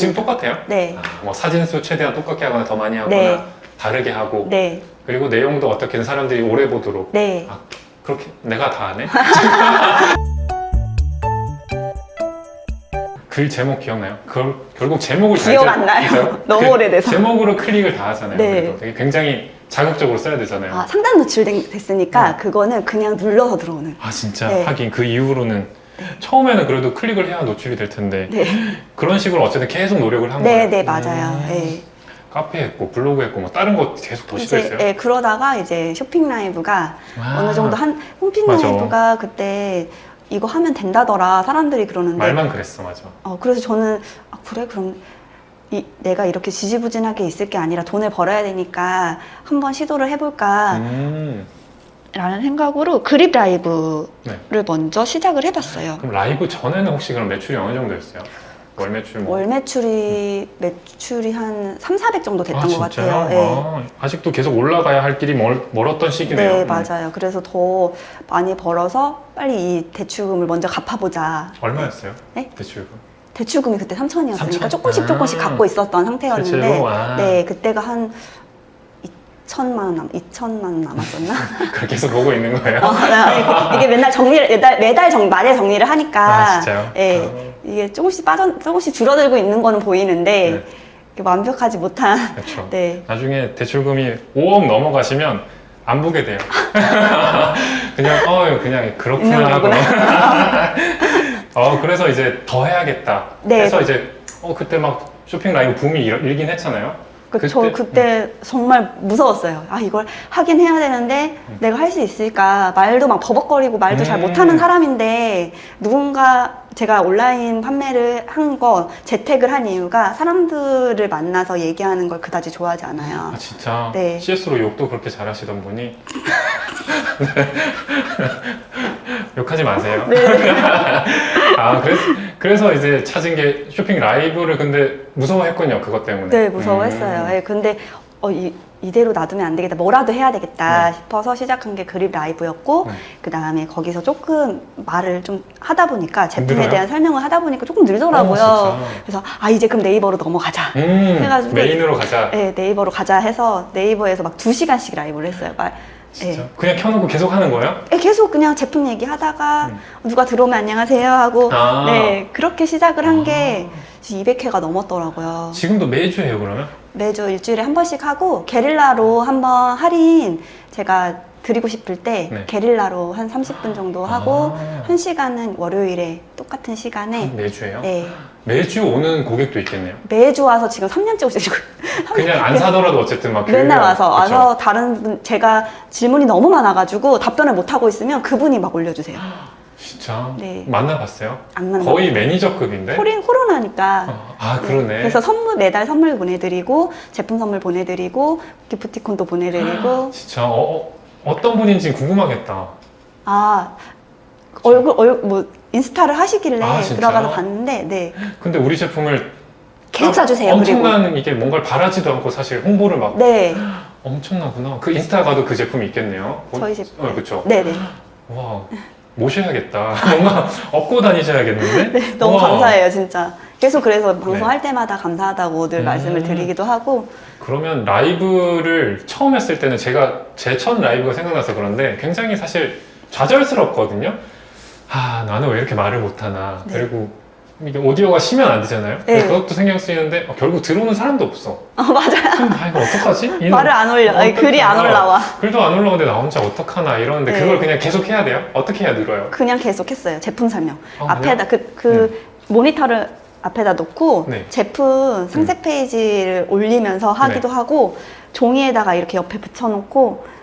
지금 똑같아요? 네. 뭐 사진수 최대한 똑같게 하거나 더 많이 하거나 네. 다르게 하고 네. 그리고 내용도 어떻게든 사람들이 오래 보도록 네. 그렇게 내가 다 하네? 글 제목 기억나요? 결국 제목을 기억 안 나요. 너무 오래돼서. 제목으로 클릭을 다 하잖아요. 네. 그래도 되게 굉장히 자극적으로 써야 되잖아요. 아, 상단 노출됐으니까 그거는 그냥 눌러서 들어오는. 진짜 네. 하긴 그 이후로는 처음에는 그래도 클릭을 해야 노출이 될 텐데 네. 그런 식으로 어쨌든 계속 노력을 한 네, 거예요. 네, 맞아요. 네. 카페 했고 블로그 했고 뭐 다른 거 계속 더 시도했어요? 네, 그러다가 이제 쇼핑 라이브가 어느 정도 쇼핑 맞아. 라이브가 그때 이거 하면 된다더라 사람들이 그러는데 말만 그랬어, 맞아. 그래서 저는 그래 그럼 내가 이렇게 지지부진하게 있을 게 아니라 돈을 벌어야 되니까 한번 시도를 해볼까 라는 생각으로 그립 라이브를 먼저 시작을 해봤어요. 그럼 라이브 전에는 혹시 그럼 매출이 어느 정도였어요? 월 매출 뭐? 월 매출이 한 3,400 정도 됐던 것 같아요. 네. 아직도 계속 올라가야 할 길이 멀었던 시기네요. 네, 맞아요. 그래서 더 많이 벌어서 빨리 이 대출금을 먼저 갚아보자. 얼마였어요? 네? 대출금? 대출금이 그때 3,000이었으니까 3,000? 조금씩 갖고 있었던 상태였는데 실제로? 네, 그때가 한 2천만 원 남았었나? 그걸 계속 보고 있는 거예요? 이게 맨날 매달 말에 정리를 하니까 진짜요? 네, 이게 조금씩 줄어들고 있는 거는 보이는데 완벽하지 못한. 그렇죠. 네. 나중에 대출금이 5억 넘어가시면 안 보게 돼요. 그냥 그렇구나 하고. 그래서 이제 더 해야겠다. 네. 해서 이제 그때 막 쇼핑 라이브 붐이 일긴 했잖아요. 저 그때 정말 무서웠어요. 이걸 하긴 해야 되는데 내가 할 수 있을까? 말도 막 버벅거리고 말도 잘 못하는 사람인데 제가 온라인 판매를 한 거 재택을 한 이유가 사람들을 만나서 얘기하는 걸 그다지 좋아하지 않아요. 진짜? 네. CS로 욕도 그렇게 잘하시던 분이 욕하지 마세요. 네. 그래서 이제 찾은 게 쇼핑 라이브를 근데 무서워했군요. 그것 때문에. 네, 무서워했어요. 네, 근데 이대로 놔두면 안 되겠다. 뭐라도 해야 되겠다 싶어서 시작한 게 그립 라이브였고 그 다음에 거기서 조금 말을 좀 하다 보니까 제품에 대한 설명을 하다 보니까 조금 늘더라고요. 그래서 이제 그럼 네이버로 넘어가자 해가지고 메인으로 가자. 네, 네이버로 가자 해서 네이버에서 막 2시간씩 라이브를 했어요. 진짜? 그냥 켜놓고 계속 하는 거예요? 계속 그냥 제품 얘기하다가 누가 들어오면 안녕하세요 하고 그렇게 시작을 한 게 200회가 넘었더라고요. 지금도 매주 해요 그러면? 매주 일주일에 한 번씩 하고 게릴라로 한번 할인 제가 드리고 싶을 때 게릴라로 한 30분 정도 하고 1시간은 월요일에 똑같은 시간에 매주 해요? 네. 매주 오는 고객도 있겠네요. 매주 와서 지금 3년째 오시고 그냥 안 사더라도 어쨌든 막 맨날 와서 다른 분 제가 질문이 너무 많아가지고 답변을 못 하고 있으면 그분이 막 올려주세요. 진짜? 네. 만나봤어요? 안 만나봤어요. 거의 매니저급인데? 코로나니까. 그러네. 그래서 매달 선물 보내드리고 제품 선물 보내드리고 기프티콘도 보내드리고. 진짜 어떤 분인지 궁금하겠다. 인스타를 하시길래 진짜요? 들어가서 봤는데, 네. 근데 우리 제품을 계속 사주세요. 엄청난 이게 뭔가를 바라지도 않고 사실 홍보를 막. 네. 엄청나구나. 그 인스타 가도 그 제품이 있겠네요. 저희 제품. 그렇죠. 네네. 와, 모셔야겠다. 뭔가 업고 다니셔야겠는데? 네, 너무 감사해요, 진짜. 계속 그래서 방송할 때마다 감사하다고 늘 말씀을 드리기도 하고. 그러면 라이브를 처음 했을 때는 제가 제 첫 라이브가 생각나서 그런데 굉장히 사실 좌절스럽거든요. 나는 왜 이렇게 말을 못하나. 그리고 이게 오디오가 쉬면 안 되잖아요. 그것도 신경 쓰이는데 결국 들어오는 사람도 없어. 맞아요. 이거 어떡하지? 말을 안 올려. 글이 안 올라와. 글도 안 올라오는데 나 혼자 어떡하나 이러는데 그걸 그냥 계속 해야 돼요? 어떻게 해야 늘어요? 그냥 계속 했어요. 제품 설명. 앞에다 모니터를 앞에다 놓고 제품 상세 페이지를 올리면서 하기도 하고 종이에다가 이렇게 옆에 붙여놓고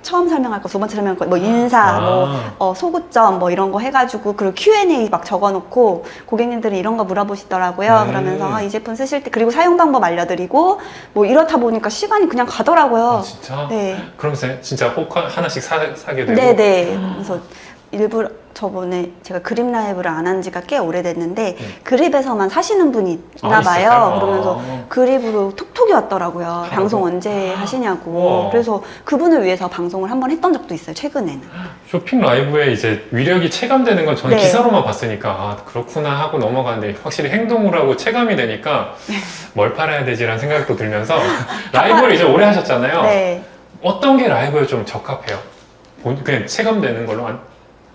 처음 설명할 거, 두 번째 설명할 거, 인사, 소구점 이런 거 해가지고 그리고 Q&A 막 적어놓고 고객님들이 이런 거 물어보시더라고요. 그러면서 이 제품 쓰실 때 그리고 사용 방법 알려드리고 이렇다 보니까 시간이 그냥 가더라고요. 진짜? 네. 그러면서 진짜 혹 하나씩 사게 되고? 네네. 그래서 일부러 저번에 제가 그립 라이브를 안 한 지가 꽤 오래됐는데 그립에서만 사시는 분이 있나 봐요. 그러면서 그립으로 톡톡 카톡이 왔더라고요. 방송 언제 하시냐고. 그래서 그분을 위해서 방송을 한번 했던 적도 있어요, 최근에는. 쇼핑 라이브에 이제 위력이 체감되는 건 저는 네. 기사로만 봤으니까 아, 그렇구나 하고 넘어가는데 확실히 행동으로 하고 체감이 되니까 뭘 팔아야 되지라는 생각도 들면서 라이브를 이제 오래 하셨잖아요. 네. 어떤 게 라이브에 좀 적합해요? 그냥 체감되는 걸로?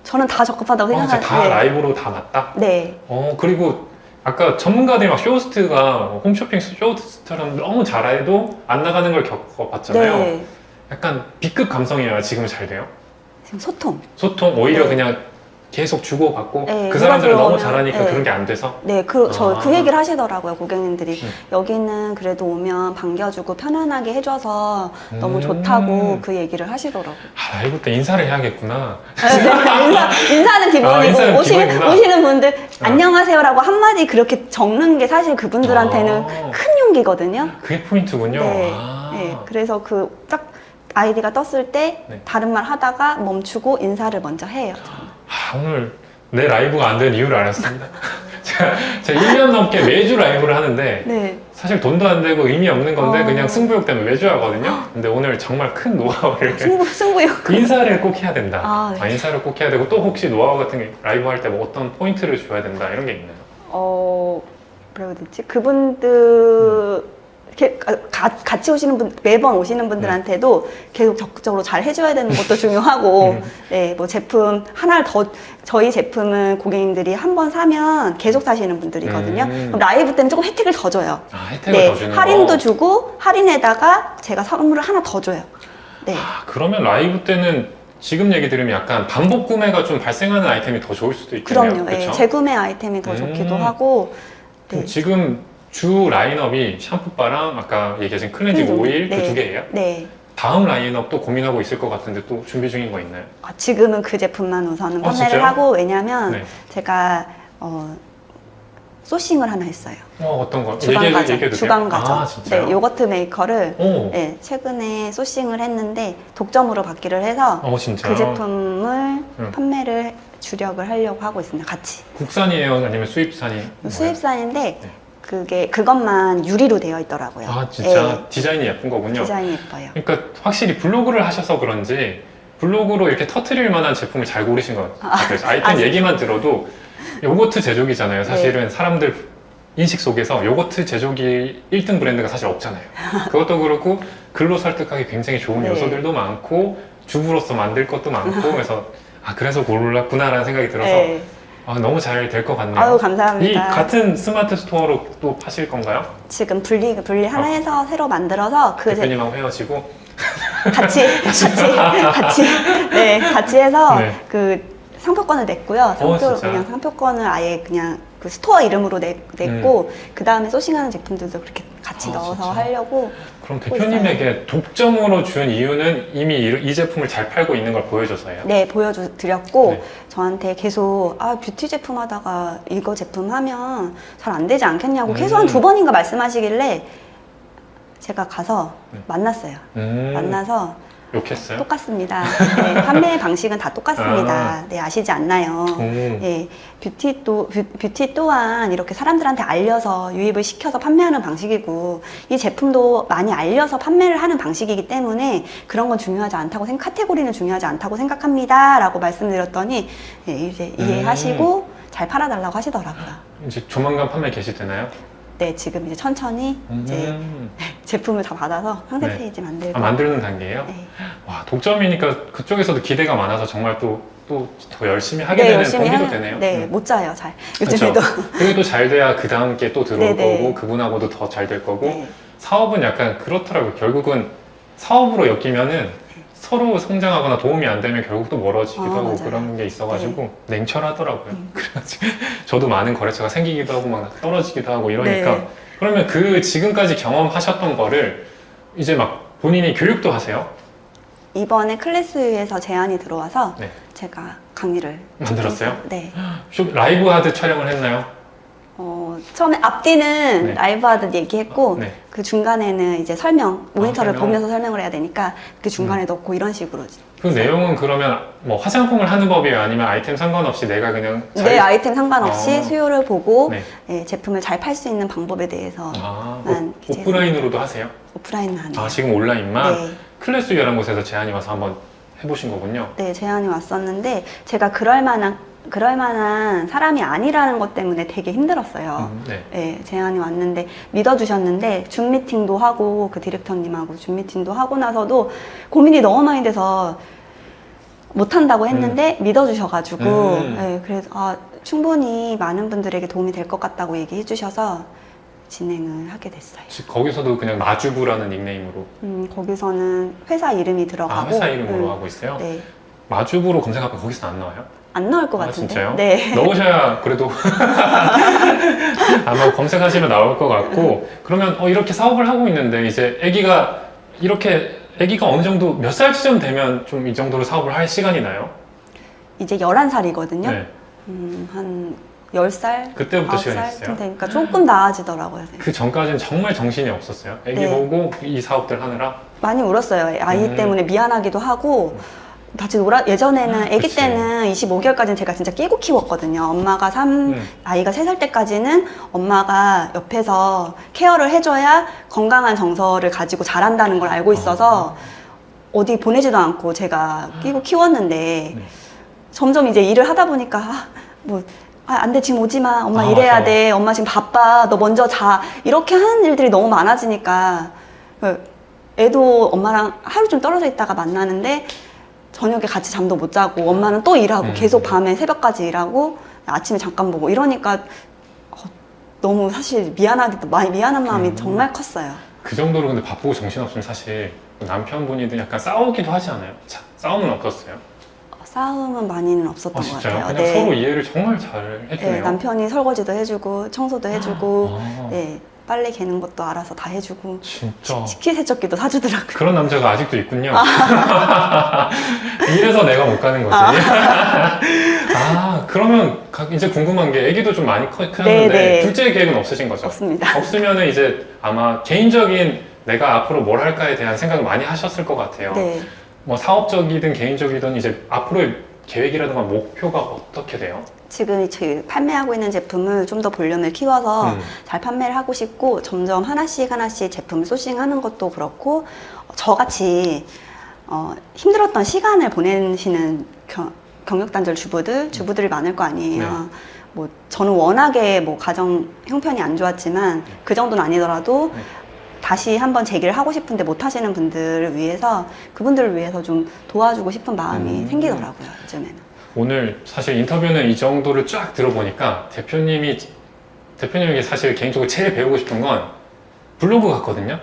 저는 다 적합하다고 생각하는데. 다 라이브로 다 맞다? 네. 그리고 아까 전문가들이 막 쇼호스트가 홈쇼핑 쇼호스트처럼 너무 잘해도 안 나가는 걸 겪어봤잖아요. 네. 약간 B급 감성이어야 지금 잘 돼요. 지금 소통. 소통 오히려 네. 그냥 계속 주고받고 네, 그 사람들은 누가 너무 들어오면, 잘하니까 네. 그런 게 안 돼서 네, 저 그 얘기를 하시더라고요, 고객님들이. 음. 여기는 그래도 오면 반겨주고 편안하게 해줘서 너무 좋다고 그 얘기를 하시더라고요. 라이브 때 인사를 해야겠구나. 네, 인사는 기본이고, 인사는 기본이구나. 오시는 분들, 안녕하세요라고 한마디 그렇게 적는 게 사실 그분들한테는 큰 용기거든요. 그게 포인트군요. 네, 네, 그래서 딱 아이디가 떴을 때 네. 다른 말 하다가 멈추고 인사를 먼저 해요. 오늘 내 라이브가 안 되는 이유를 알았습니다. 제가 1년 넘게 매주 라이브를 하는데 네. 사실 돈도 안 되고 의미 없는 건데 어. 그냥 승부욕 때문에 매주 하거든요. 근데 오늘 정말 큰 노하우를 승부욕. 인사를 꼭 해야 된다. 아, 네. 인사를 꼭 해야 되고 또 혹시 노하우 같은 게 라이브 할 때 뭐 어떤 포인트를 줘야 된다 이런 게 있나요? 뭐라고 해야 되지? 그분들 이렇게 같이 오시는 분, 매번 오시는 분들한테도 계속 적극적으로 잘 해줘야 되는 것도 중요하고, 네, 뭐 제품 하나를 더, 저희 제품은 고객님들이 한 번 사면 계속 사시는 분들이거든요. 그럼 라이브 때는 조금 혜택을 더 줘요. 혜택을 네, 더 주는 할인도 거. 주고, 할인에다가 제가 선물을 하나 더 줘요. 네. 그러면 라이브 때는 지금 얘기 들으면 약간 반복 구매가 좀 발생하는 아이템이 더 좋을 수도 있겠네요. 그럼요. 네, 그쵸? 재구매 아이템이 더 좋기도 하고, 그럼 네. 지금 주 라인업이 샴푸바랑 아까 얘기하신 클렌징 오일 그 네. 두 개예요? 네. 다음 라인업도 고민하고 있을 것 같은데 또 준비 중인 거 있나요? 지금은 그 제품만 우선은 판매를 진짜요? 하고, 왜냐면 네. 제가 소싱을 하나 했어요. 어떤 거? 주방 가전. 얘기해도 주방 돼요? 가전. 진짜요? 네, 요거트 메이커를 오. 네, 최근에 소싱을 했는데 독점으로 받기를 해서 진짜요? 그 제품을 판매를 주력을 하려고 하고 있습니다. 같이. 국산이에요? 아니면 수입산이? 뭐예요? 수입산인데 네. 그것만 유리로 되어 있더라고요. 진짜 네, 디자인이 예쁜 거군요. 디자인이 예뻐요. 그러니까 확실히 블로그를 하셔서 그런지 블로그로 이렇게 터트릴 만한 제품을 잘 고르신 것 같아요. 아이템 얘기만 들어도 요거트 제조기잖아요. 사실은 사람들 인식 속에서 요거트 제조기 1등 브랜드가 사실 없잖아요. 그것도 그렇고 글로 설득하기 굉장히 좋은 네. 요소들도 많고 주부로서 만들 것도 많고 그래서 그래서 골랐구나라는 생각이 들어서 네. 너무 잘 될 것 같네요. 아유, 이 감사합니다. 같은 스마트 스토어로 또 파실 건가요? 지금 분리 하나 해서 새로 만들어서 대표님하고 헤어지고 같이 해서 네. 그 상표권을 냈고요. 진짜? 그냥 상표권을 아예 그냥 그 스토어 이름으로 냈고 그 다음에 소싱하는 제품들도 그렇게 같이 넣어서 진짜? 하려고. 그럼 대표님에게 독점으로 준 이유는 이미 이 제품을 잘 팔고 있는 걸 보여줘서예요? 네, 보여드렸고 네. 저한테 계속 뷰티 제품 하다가 이거 제품 하면 잘 안 되지 않겠냐고 계속 한 2번인가 말씀하시길래 제가 가서 만났어요. 만나서 욕했어요? 똑같습니다. 네, 판매 방식은 다 똑같습니다. 네, 아시지 않나요? 네, 뷰티 또한 이렇게 사람들한테 알려서 유입을 시켜서 판매하는 방식이고, 이 제품도 많이 알려서 판매를 하는 방식이기 때문에 그런 건 중요하지 않다고 카테고리는 중요하지 않다고 생각합니다. 라고 말씀드렸더니, 네, 이제 이해하시고 잘 팔아달라고 하시더라고요. 이제 조만간 판매 개시되나요? 네, 지금 이제 천천히 이제 제품을 다 받아서 상세 페이지 만들고. 만드는 단계예요? 네. 와, 독점이니까 그쪽에서도 기대가 많아서 정말 또 더 열심히 하게 되는 동기도 되네요. 네, 못 자요, 잘. 그쵸? 요즘에도. 그게 또 잘 돼야 그 다음 게 또 들어올 네네. 거고 그분하고도 더 잘 될 거고 네. 사업은 약간 그렇더라고요. 결국은 사업으로 엮이면은 서로 성장하거나 도움이 안 되면 결국 또 멀어지기도 하고 맞아요. 그런 게 있어가지고 냉철하더라고요. 그래가지고 저도 많은 거래처가 생기기도 하고 막 떨어지기도 하고 이러니까 네. 그러면 그 지금까지 경험하셨던 거를 이제 막 본인이 교육도 하세요? 이번에 클래스에서 제안이 들어와서 네. 제가 강의를 만들었어요? 네. 라이브 하드 촬영을 했나요? 처음에 앞뒤는 네. 라이브 하듯 얘기했고 네. 그 중간에는 이제 설명, 모니터를 설명. 보면서 설명을 해야 되니까 그 중간에 넣고 이런 식으로. 그 내용은 그러면 뭐 화장품을 하는 법이에요? 아니면 아이템 상관없이 내가 그냥 내 아이템 상관없이 수요를 보고 네. 예, 제품을 잘 팔 수 있는 방법에 대해서 오프라인으로도 하세요? 오프라인은 안 해요. 지금 온라인만? 네. 클래스유라는 곳에서 제안이 와서 한번 해보신 거군요. 네, 제안이 왔었는데 제가 그럴 만한 사람이 아니라는 것 때문에 되게 힘들었어요. 네. 네, 제안이 왔는데 믿어주셨는데 줌 미팅도 하고 그 디렉터님하고 줌 미팅도 하고 나서도 고민이 너무 많이 돼서 못한다고 했는데 믿어주셔가지고 네, 그래서 충분히 많은 분들에게 도움이 될 것 같다고 얘기해 주셔서 진행을 하게 됐어요. 거기서도 그냥 마주부라는 닉네임으로? 거기서는 회사 이름이 들어가고 회사 이름으로 하고 있어요? 네. 마주부로 검색하면 거기서 안 나와요? 안 나올 것 같은데. 진짜요? 네. 넣으셔야 그래도 아마 검색하시면 나올 것 같고. 그러면 이렇게 사업을 하고 있는데 이제 아기가 어느 정도 몇 살쯤 되면 좀 이 정도로 사업을 할 시간이 나요? 이제 11살이거든요. 네. 한 10살? 그때부터 9살 시간이 있어요? 되니까 조금 나아지더라고요. 그 전까지는 정말 정신이 없었어요? 아기 네. 보고 이 사업들 하느라? 많이 울었어요. 아이 때문에 미안하기도 하고 같이 예전에는 아기 그치. 때는 25개월까지는 제가 진짜 끼고 키웠거든요. 엄마가 아이가 3살 때까지는 엄마가 옆에서 케어를 해줘야 건강한 정서를 가지고 자란다는 걸 알고 있어서 어디 보내지도 않고 제가 끼고 키웠는데 네. 점점 이제 일을 하다 보니까 안 돼, 지금 오지 마. 엄마 일해야 맞아. 돼. 엄마 지금 바빠. 너 먼저 자. 이렇게 하는 일들이 너무 많아지니까 애도 엄마랑 하루 좀 떨어져 있다가 만나는데 저녁에 같이 잠도 못 자고 엄마는 또 일하고 계속 밤에 새벽까지 일하고 아침에 잠깐 보고 이러니까 너무 사실 미안한 마음이 정말 컸어요. 그 정도로 근데 바쁘고 정신없으면 사실 남편분이든 약간 싸우기도 하지 않아요? 싸움은 없었어요? 싸움은 많이는 없었던 것 진짜요? 같아요. 그냥 서로 이해를 정말 잘 해주네요. 네, 남편이 설거지도 해주고 청소도 해주고 아. 네, 빨래 개는 것도 알아서 다 해주고 진짜 식기세척기도 사주더라고요. 그런 남자가 아직도 있군요. 이래서 내가 못 가는 거지. 그러면 이제 궁금한 게 아기도 좀 많이 크는데 네. 둘째 계획은 없으신 거죠? 없습니다. 없으면은 이제 아마 개인적인 내가 앞으로 뭘 할까에 대한 생각을 많이 하셨을 것 같아요. 네. 뭐 사업적이든 개인적이든 이제 앞으로의 계획이라든가 목표가 어떻게 돼요? 지금 판매하고 있는 제품을 좀 더 볼륨을 키워서 잘 판매를 하고 싶고 점점 하나씩 제품을 소싱하는 것도 그렇고 저같이 힘들었던 시간을 보내시는 경력단절 주부들이 많을 거 아니에요. 네. 저는 워낙에 가정 형편이 안 좋았지만 그 정도는 아니더라도 네. 다시 한번 재기를 하고 싶은데 못 하시는 분들을 위해서 그분들을 위해서 좀 도와주고 싶은 마음이 생기더라고요, 요즘에는. 오늘 사실 인터뷰는 이 정도를 쫙 들어보니까 대표님에게 사실 개인적으로 제일 배우고 싶은 건 블로그 같거든요.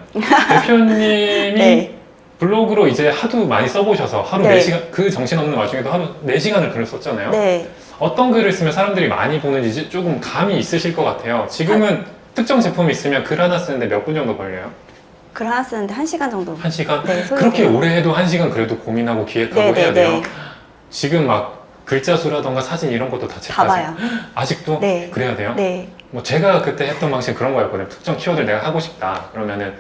대표님이 네. 블로그로 이제 하도 많이 써보셔서 하루 네. 4시간, 그 정신없는 와중에도 하루 4시간을 글을 썼잖아요. 네. 어떤 글을 쓰면 사람들이 많이 보는지 조금 감이 있으실 것 같아요. 지금은 특정 제품이 있으면 글 하나 쓰는데 몇 분 정도 걸려요? 글 하나 쓰는데 1시간 정도. 1시간? 네, 그렇게 오래 해도 1시간 그래도 고민하고 기획하고 네, 해야 네, 돼요? 네. 지금 막 글자 수라던가 사진 이런 것도 다 다 체크하세요? 봐요. 아직도? 네. 그래야 돼요? 네. 뭐 제가 그때 했던 방식은 그런 거였거든요. 특정 키워드를 내가 하고 싶다. 그러면은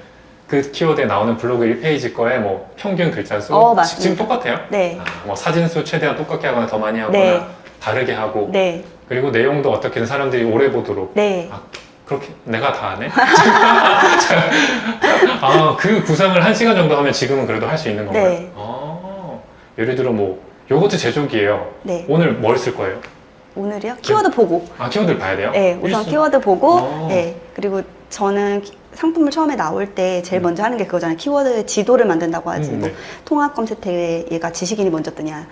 그 키워드에 나오는 블로그 1페이지 거에 뭐 평균 글자 수 맞습니다. 지금 똑같아요? 네. 뭐 사진 수 최대한 똑같게 하거나 더 많이 하거나 네. 다르게 하고 네. 그리고 내용도 어떻게든 사람들이 오래 보도록 네. 그렇게 내가 다 하네? 그 구상을 1시간 정도 하면 지금은 그래도 할 수 있는 건가요? 네. 예를 들어 뭐 요거트 제조기예요. 네. 오늘 뭘 쓸 거예요? 오늘이요? 키워드 보고. 키워드를 봐야 돼요? 네, 우선 일순. 키워드 보고, 어. 네, 그리고 저는 상품을 처음에 나올 때 제일 먼저 하는 게 그거잖아요. 키워드 지도를 만든다고 하지. 뭐 네. 통합 검색에 얘가 지식인이 먼저 뜨냐,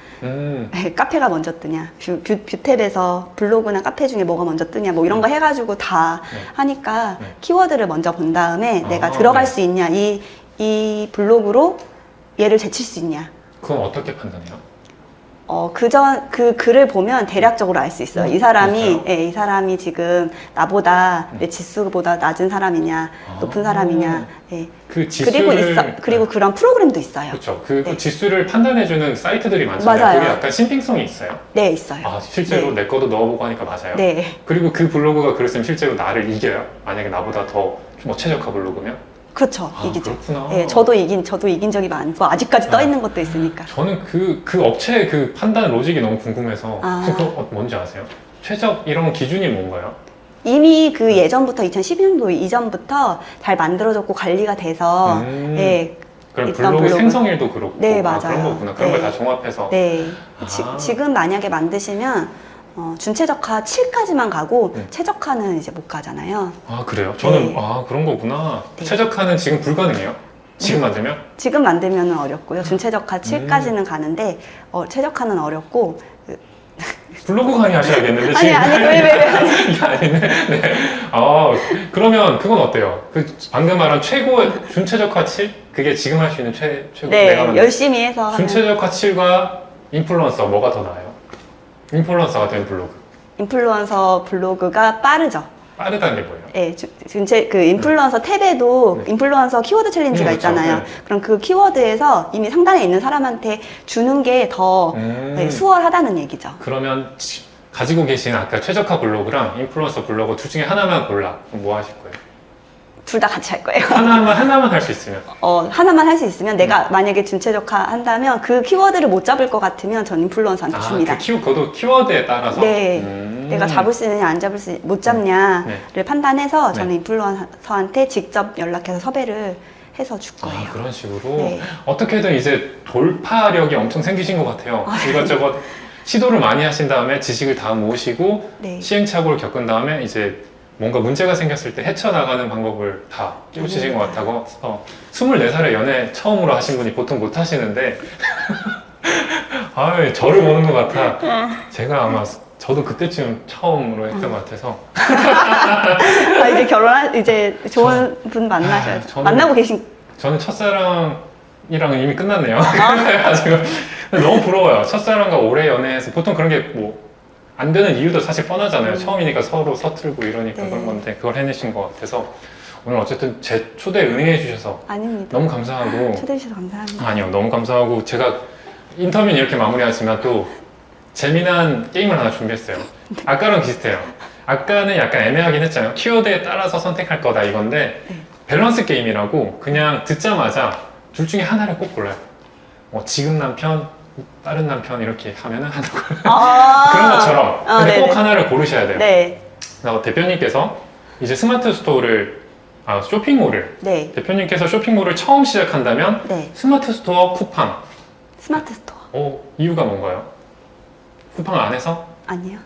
카페가 먼저 뜨냐, 뷰탭에서 블로그나 카페 중에 뭐가 먼저 뜨냐, 뭐 이런 거 해가지고 다 네. 하니까 네. 키워드를 먼저 본 다음에 내가 아, 들어갈 네. 수 있냐, 이 블로그로 얘를 제칠 수 있냐. 그건 어떻게 판단해요? 그 글을 보면 대략적으로 알 수 있어요. 이 사람이, 있어요? 예, 이 사람이 지금 나보다 내 지수보다 낮은 사람이냐, 높은 사람이냐, 예. 그 지수를 그리고 그런 프로그램도 있어요. 그렇죠. 그 네. 지수를 판단해주는 사이트들이 많잖아요. 맞아요. 그게 약간 신빙성이 있어요. 네, 있어요. 아, 실제로 네. 내 거도 넣어보고 하니까 맞아요. 네. 그리고 그 블로그가 그랬으면 실제로 나를 이겨요. 만약에 나보다 더 최적화 블로그면. 그렇죠. 아, 이기죠. 그렇구나. 예, 저도 이긴 적이 많고, 아직까지 떠 있는 것도 있으니까. 저는 그 업체의 그 판단 로직이 너무 궁금해서 그거 뭔지 아세요? 최적 이런 기준이 뭔가요? 이미 그 예전부터 2012년도 이전부터 잘 만들어졌고 관리가 돼서 예, 그럼 있던 블로그 생성일도 그렇고 네, 그런 맞아요. 거구나. 그런 걸 네. 다 종합해서 네. 아. 지금 만약에 만드시면 준최적화 7까지만 가고 최적화는 이제 못 가잖아요. 아 그래요? 저는 네. 그런 거구나. 네. 최적화는 지금 불가능해요? 지금 만들면? 지금 만들면 어렵고요. 준최적화 7까지는 가는데 최적화는 어렵고 블로그 강의 하셔야겠는데 아니 지금 아니 왜 이게 아니네. 네. 그러면 그건 어때요? 그 방금 말한 최고의 준최적화 7? 그게 지금 할 수 있는 최고 네, 내가 만든 열심히 해서 하면 준최적화 7과 인플루언서 뭐가 더 나아요? 인플루언서가 된 블로그. 인플루언서 블로그가 빠르죠. 빠르다는 게 뭐예요? 네, 그 인플루언서 탭에도 네. 인플루언서 키워드 챌린지가 그렇죠. 있잖아요. 네. 그럼 그 키워드에서 이미 상단에 있는 사람한테 주는 게 더 수월하다는 얘기죠. 그러면 가지고 계신 아까 최적화 블로그랑 인플루언서 블로그 둘 중에 하나만 골라. 그럼 뭐 하실 거예요? 둘 다 같이 할 거예요. 하나만 할 수 있으면. 하나만 할 수 있으면 내가 만약에 준최적화 한다면 그 키워드를 못 잡을 것 같으면 전 인플루언서한테 줍니다. 그것도 키워드에 따라서? 네. 내가 잡을 수 있느냐 안 잡을 수 못 잡냐를 네. 판단해서 네. 저는 인플루언서한테 직접 연락해서 섭외를 해서 줄 거예요. 그런 식으로 네. 어떻게든 이제 돌파력이 엄청 생기신 것 같아요. 이것저것 시도를 많이 하신 다음에 지식을 다 모으시고 네. 시행착오를 겪은 다음에 이제 뭔가 문제가 생겼을 때 헤쳐나가는 방법을 다 깨우치신 것 같아서 24살에 연애 처음으로 하신 분이 보통 못 하시는데 저를 보는 것 같아. 제가 아마 저도 그때쯤 처음으로 했던 것 같아서 이제 좋은 분 만나셔야죠. 만나고 계신. 저는 첫사랑이랑 이미 끝났네요. 그래가지고 너무 부러워요. 첫사랑과 오래 연애해서 보통 그런 게 뭐 안 되는 이유도 사실 뻔하잖아요. 처음이니까 서로 서툴고 이러니까 네. 그런 건데 그걸 해내신 것 같아서 오늘 어쨌든 제 초대 응해 주셔서 아닙니다. 너무 감사하고 초대해 주셔서 감사합니다. 아니요 너무 감사하고 제가 인터뷰는 이렇게 마무리하지만 또 재미난 게임을 하나 준비했어요. 아까랑 비슷해요. 아까는 약간 애매하긴 했잖아요. 키워드에 따라서 선택할 거다 이건데 네. 밸런스 게임이라고 그냥 듣자마자 둘 중에 하나를 꼭 골라요. 지금 남편, 다른 남편 이렇게 하면은 하나 골라요. 그런 것처럼 근데 네네. 꼭 하나를 고르셔야 돼요. 네. 그래서 대표님께서 이제 스마트 스토어를 쇼핑몰을 네. 대표님께서 쇼핑몰을 처음 시작한다면 네. 스마트 스토어 쿠팡 스마트 스토어. 이유가 뭔가요? 쿠팡 안에서? 아니요.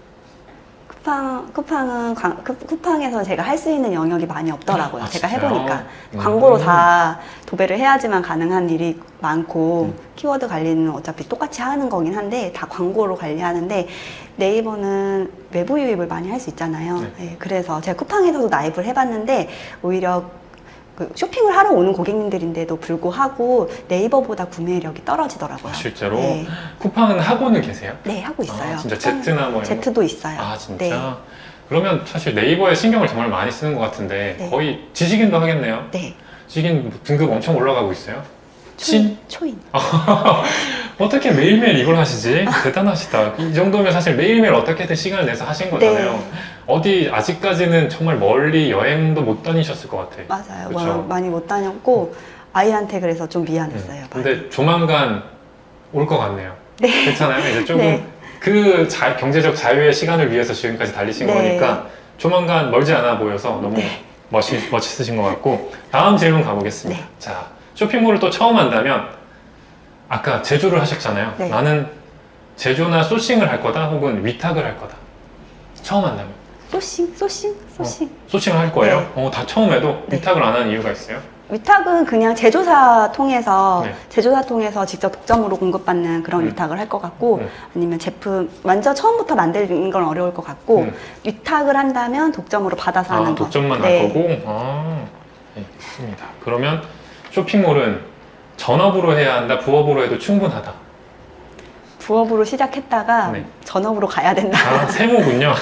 쿠팡에서 제가 할 수 있는 영역이 많이 없더라고요. 제가 진짜요? 해보니까. 광고로 다 도배를 해야지만 가능한 일이 많고, 키워드 관리는 어차피 똑같이 하는 거긴 한데, 다 광고로 관리하는데, 네이버는 외부 유입을 많이 할 수 있잖아요. 네. 네, 그래서 제가 쿠팡에서도 나입을 해봤는데, 오히려 쇼핑을 하러 오는 고객님들인데도 불구하고 네이버보다 구매력이 떨어지더라고요. 실제로? 네. 쿠팡은 하고는 계세요? 네, 하고 있어요. 진짜 제트나 뭐 이런 제트도 있어요. 진짜? 네. 그러면 사실 네이버에 신경을 정말 많이 쓰는 것 같은데 네. 거의 지식인도 하겠네요. 네. 지식인 등급 엄청 올라가고 있어요. 초인. 어떻게 매일매일 이걸 하시지? 대단하시다. 이 정도면 사실 매일매일 어떻게든 시간을 내서 하신 거잖아요. 네. 어디 아직까지는 정말 멀리 여행도 못 다니셨을 것 같아요. 맞아요. 그쵸? 많이 못 다녔고 아이한테 그래서 좀 미안했어요. 근데 조만간 올 것 같네요. 네. 괜찮아요? 이제 조금 네. 경제적 자유의 시간을 위해서 지금까지 달리신 네. 거니까 조만간 멀지 않아 보여서 너무 네. 멋있으신 것 같고 다음 질문 가보겠습니다. 네. 자, 쇼핑몰을 또 처음 한다면 아까 제조를 하셨잖아요. 네. 나는 제조나 소싱을 할 거다 혹은 위탁을 할 거다. 처음 한다면 소싱. 소싱을 할 거예요? 다 처음 해도 네. 위탁을 안 하는 이유가 있어요? 위탁은 그냥 제조사 통해서 네. 직접 독점으로 공급받는 그런 위탁을 할 것 같고 아니면 제품 완전 처음부터 만드는 건 어려울 것 같고 위탁을 한다면 독점으로 받아서 하는 거. 독점만 네. 할 거고? 네, 좋습니다. 그러면 쇼핑몰은 전업으로 해야 한다, 부업으로 해도 충분하다. 부업으로 시작했다가 네. 전업으로 가야 된다. 아, 세모군요.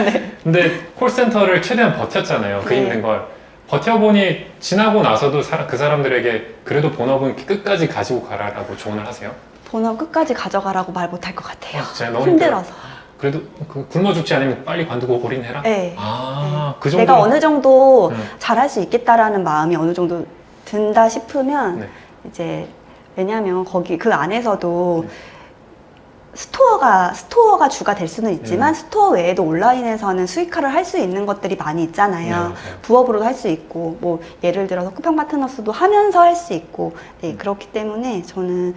네. 근데 콜센터를 최대한 버텼잖아요. 그 네. 힘든 걸. 버텨보니 지나고 나서도 그 사람들에게 그래도 본업은 끝까지 가지고 가라라고 조언을 하세요? 본업 끝까지 가져가라고 말 못할 것 같아요. 진짜요? 너무 힘들어서. 그래도 굶어 죽지 않으면 빨리 관두고 올인해라? 네. 아, 네. 그 정도. 내가 어느 정도 잘할 수 있겠다라는 마음이 어느 정도 든다 싶으면 네. 이제 왜냐하면 거기 그 안에서도 스토어가 주가 될 수는 있지만 스토어 외에도 온라인에서는 수익화를 할 수 있는 것들이 많이 있잖아요. 맞아요. 부업으로도 할 수 있고 뭐 예를 들어서 쿠팡 파트너스도 하면서 할 수 있고 네, 그렇기 때문에 저는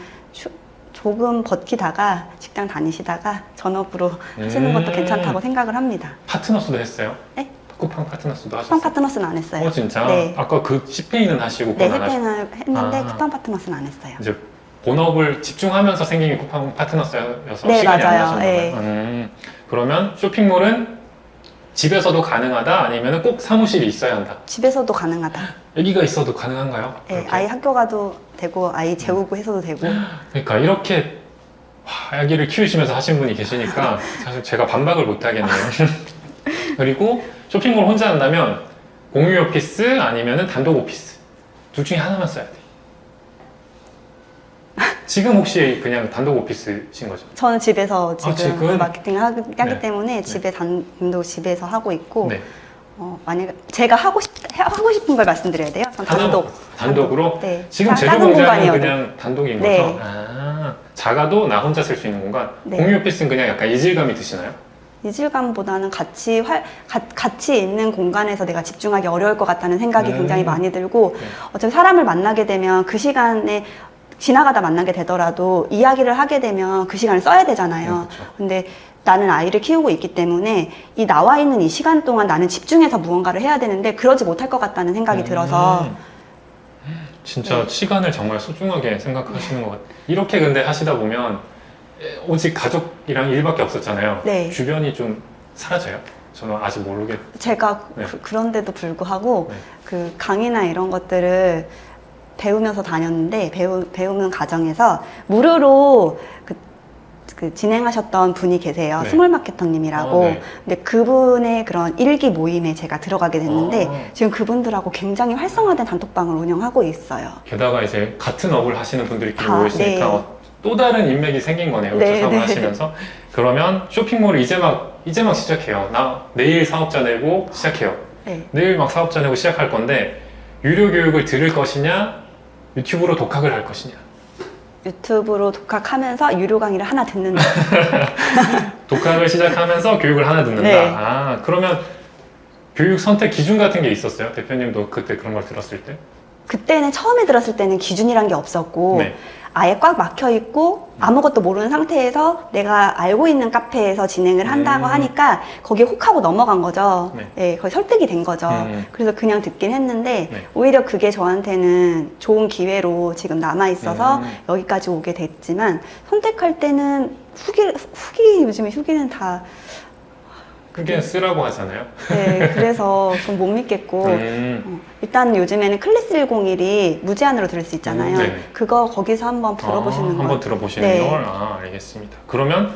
조금 버티다가 직장 다니시다가 전업으로 하시는 것도 괜찮다고 생각을 합니다. 파트너스도 했어요? 네? 쿠팡 파트너스도 하셨어요? 쿠팡 파트너스는 안 했어요. 진짜? 네. 아까 그 10페이는 하시고 네, 그건 안 하셨어요? 해페는 했는데 쿠팡 파트너스는 안 했어요. 이제 본업을 집중하면서 생긴 게 쿠팡 파트너스여서 네, 시간이 맞아요. 안 나셨나 봐요. 네. 그러면 쇼핑몰은 집에서도 가능하다? 아니면 꼭 사무실이 있어야 한다? 집에서도 가능하다. 여기가 있어도 가능한가요? 네, 그렇게? 아이 학교 가도 되고 아이 재우고 해서도 되고. 그러니까 이렇게 아기를 키우시면서 하신 분이 계시니까 사실 제가 반박을 못 하겠네요. 그리고 쇼핑몰 혼자 한다면 공유 오피스 아니면 단독 오피스 둘 중에 하나만 써야 돼. 지금 혹시 그냥 단독 오피스신 거죠? 저는 집에서 지금 지금? 마케팅을 하기 네. 때문에 집에 단독 집에서 하고 있고 네. 만약에 제가 하고 싶은 걸 말씀드려야 돼요. 전 단독으로? 네. 지금 제조 작은 공장은 공간이어도. 그냥 단독인 네. 거죠? 아, 작아도 나 혼자 쓸 수 있는 공간? 네. 공유 오피스는 그냥 약간 이질감이 드시나요? 이질감보다는 같이 있는 공간에서 내가 집중하기 어려울 것 같다는 생각이 굉장히 많이 들고 네. 어차피 사람을 만나게 되면 그 시간에 지나가다 만나게 되더라도 이야기를 하게 되면 그 시간을 써야 되잖아요. 그렇죠. 근데 나는 아이를 키우고 있기 때문에 이 나와 있는 이 시간 동안 나는 집중해서 무언가를 해야 되는데 그러지 못할 것 같다는 생각이 들어서 진짜 네. 시간을 정말 소중하게 생각하시는 것 같아요. 이렇게 근데 하시다 보면 오직 가족이랑 일밖에 없었잖아요. 네. 주변이 좀 사라져요? 저는 아직 모르겠... 제가 네. 그런데도 불구하고 네. 그 강의나 이런 것들을 배우면서 다녔는데 배우는 과정에서 무료로 그 진행하셨던 분이 계세요. 네. 스몰 마케터님이라고. 네. 근데 그분의 그런 일기 모임에 제가 들어가게 됐는데 지금 그분들하고 굉장히 활성화된 단톡방을 운영하고 있어요. 게다가 이제 같은 업을 하시는 분들끼리 다, 모였으니까 네. 또 다른 인맥이 생긴 거네요. 네, 그렇죠? 네. 사업하시면서. 그러면 쇼핑몰을 이제 막 시작해요. 나 내일 사업자 내고 시작해요. 네. 내일 막 사업자 내고 시작할 건데 유료 교육을 들을 것이냐 유튜브로 독학을 할 것이냐. 유튜브로 독학하면서 유료 강의를 하나 듣는다. 독학을 시작하면서 교육을 하나 듣는다. 네. 아, 그러면 교육 선택 기준 같은 게 있었어요? 대표님도 그때 그런 걸 들었을 때? 그때는 처음에 들었을 때는 기준이란 게 없었고 네. 아예 꽉 막혀 있고 아무것도 모르는 상태에서 내가 알고 있는 카페에서 진행을 한다고 하니까 거기에 혹하고 넘어간 거죠. 네. 네, 거의 설득이 된 거죠. 음. 그래서 그냥 듣긴 했는데 네. 오히려 그게 저한테는 좋은 기회로 지금 남아 있어서 여기까지 오게 됐지만 선택할 때는 요즘에 후기는 다 그게 쓰라고 하잖아요. 네, 그래서 좀 못 믿겠고 일단 요즘에는 클래스 101이 무제한으로 들을 수 있잖아요. 네. 그거 거기서 한번 들어보시는 거. 한번 들어보시는 네. 걸? 아, 알겠습니다. 그러면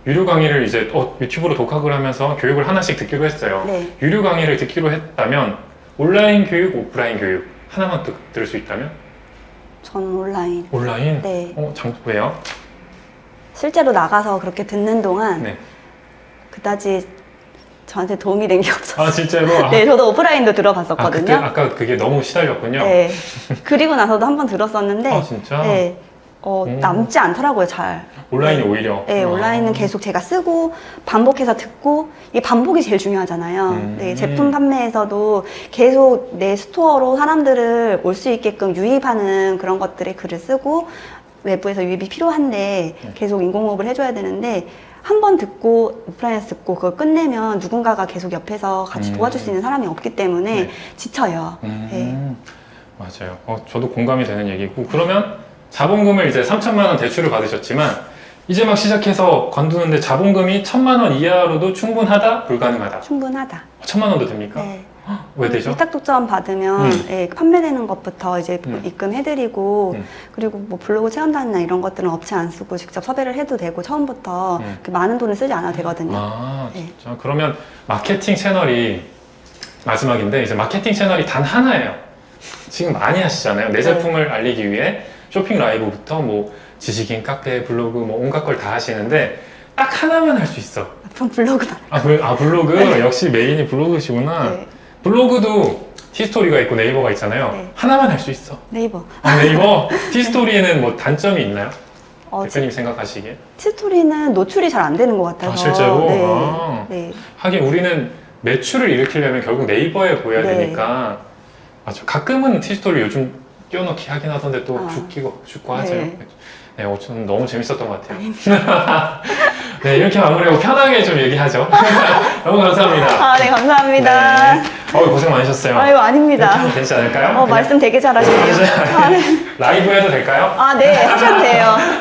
유료 강의를 이제 유튜브로 독학을 하면서 교육을 하나씩 듣기로 했어요. 네. 유료 강의를 듣기로 했다면 온라인 교육, 오프라인 교육 하나만 들을 수 있다면? 저는 온라인. 온라인? 네. 왜요? 실제로 나가서 그렇게 듣는 동안 네. 그다지 저한테 도움이 된 게 없었어요. 아, 진짜로? 네, 저도 오프라인도 들어봤었거든요. 아까 그게 너무 시달렸군요. 네. 그리고 나서도 한번 들었었는데, 아, 진짜? 네, 남지 않더라고요, 잘. 온라인이 오히려? 네, 온라인은 계속 제가 쓰고 반복해서 듣고 이게 반복이 제일 중요하잖아요. 네, 제품 판매에서도 계속 내 스토어로 사람들을 올 수 있게끔 유입하는 그런 것들의 글을 쓰고 외부에서 유입이 필요한데 계속 인공호흡을 해줘야 되는데 한 번 듣고 오프라인에서 듣고 그걸 끝내면 누군가가 계속 옆에서 같이 도와줄 수 있는 사람이 없기 때문에 네. 지쳐요. 네. 맞아요. 저도 공감이 되는 얘기고 그러면 자본금을 이제 3천만 원 대출을 받으셨지만 이제 막 시작해서 관두는데 자본금이 1,000만 원 이하로도 충분하다? 불가능하다? 충분하다. 1,000만 원도 됩니까? 네. 왜 되죠? 위탁 독점 받으면 예, 판매되는 것부터 이제 입금해드리고 그리고 뭐 블로그 체험단이나 이런 것들은 업체 안 쓰고 직접 섭외를 해도 되고 처음부터 그 많은 돈을 쓰지 않아도 되거든요. 아, 네. 진짜? 그러면 마케팅 채널이 마지막인데 이제 마케팅 채널이 단 하나예요. 지금 많이 하시잖아요. 내 제품을 알리기 위해 쇼핑 라이브부터 뭐 지식인, 카페, 블로그 뭐 온갖 걸 다 하시는데 딱 하나만 할 수 있어. 그럼 블로그다. 블로그? 역시 메인이 블로그시구나. 네. 블로그도 티스토리가 있고 네이버가 있잖아요. 네. 하나만 할 수 있어. 네이버. 네이버? 티스토리에는 뭐 단점이 있나요? 어, 대표님 생각하시기에? 티스토리는 노출이 잘 안 되는 것 같아서. 아, 실제로? 네. 아. 네. 하긴 우리는 매출을 일으키려면 결국 네이버에 보여야 네. 되니까 맞아. 가끔은 티스토리 요즘 띄워넣기 하긴 하던데 또 아. 죽고 하죠. 네. 네, 저는 너무 재밌었던 것 같아요. 네, 이렇게 마무리하고 편하게 좀 얘기하죠. 너무 감사합니다. 아, 네, 감사합니다. 네. 고생 많으셨어요. 아이고, 아닙니다. 이렇게 하면 되지 않을까요? 말씀 되게 잘하시네요. 아, 네. 라이브 해도 될까요? 아, 네, 하셔도 돼요.